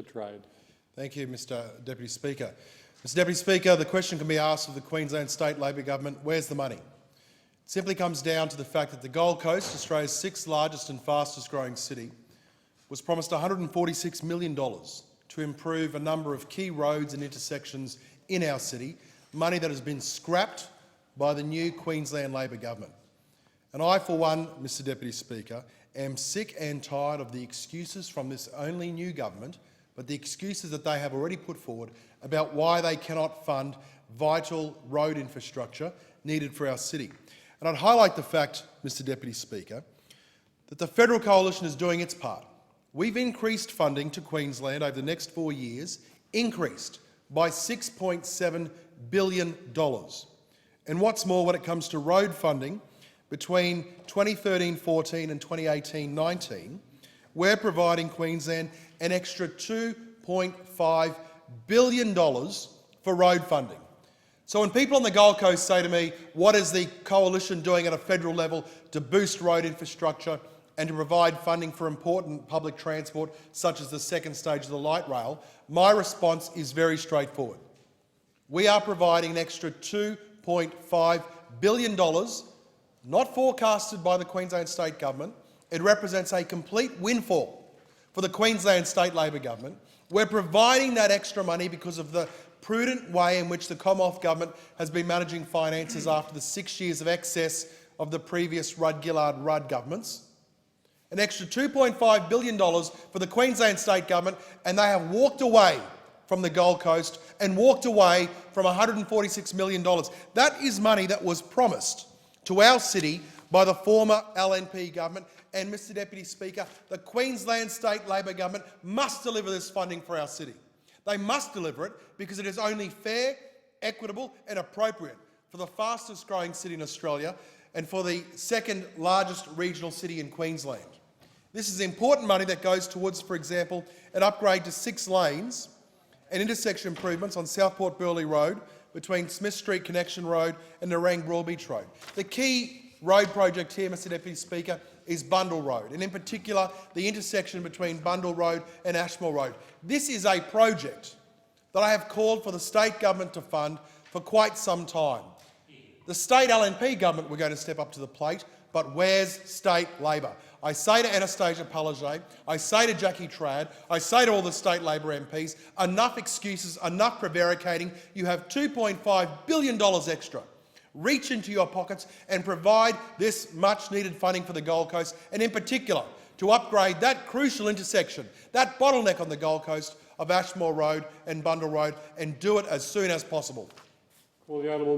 Trade. Thank you, Mr Deputy Speaker. Mr Deputy Speaker, the question can be asked of the Queensland State Labor Government, where's the money? It simply comes down to the fact that the Gold Coast, Australia's sixth largest and fastest growing city, was promised $146 million to improve a number of key roads and intersections in our city, money that has been scrapped by the new Queensland Labor Government. And I, for one, Mr Deputy Speaker, am sick and tired of the excuses from this only new government, but the excuses that they have already put forward about why they cannot fund vital road infrastructure needed for our city. And I'd highlight the fact, Mr Deputy Speaker, that the federal coalition is doing its part. We've increased funding to Queensland over the next 4 years, increased by $6.7 billion. And what's more, when it comes to road funding, between 2013-14 and 2018-19, we're providing Queensland an extra $2.5 billion for road funding. So when people on the Gold Coast say to me, what is the coalition doing at a federal level to boost road infrastructure and to provide funding for important public transport, such as the second stage of the light rail, my response is very straightforward. We are providing an extra $2.5 billion, not forecasted by the Queensland State Government. It represents a complete windfall for the Queensland State Labor Government. We're providing that extra money because of the prudent way in which the Commonwealth Government has been managing finances after the 6 years of excess of the previous Rudd-Gillard-Rudd governments. An extra $2.5 billion for the Queensland State Government, and they have walked away from the Gold Coast and walked away from $146 million. That is money that was promised to our city by the former LNP government. And, Mr Deputy Speaker, the Queensland State Labor Government must deliver this funding for our city. They must deliver it because it is only fair, equitable and appropriate for the fastest growing city in Australia and for the second largest regional city in Queensland. This is important money that goes towards, for example, an upgrade to 6 lanes and intersection improvements on Southport Burleigh Road between Smith Street Connection Road and Nerang Broadbeach Road. The key road project here, Mr Deputy Speaker, is Bundle Road, and in particular the intersection between Bundle Road and Ashmore Road. This is a project that I have called for the state government to fund for quite some time. The state LNP government were going to step up to the plate, but where's state Labor? I say to Anastasia Palaszczuk, I say to Jackie Trad, I say to all the state Labor MPs, enough excuses, enough prevaricating. You have $2.5 billion extra. Reach into your pockets and provide this much-needed funding for the Gold Coast, and in particular to upgrade that crucial intersection, that bottleneck on the Gold Coast of Ashmore Road and Bundle Road, and do it as soon as possible. Well, the honourable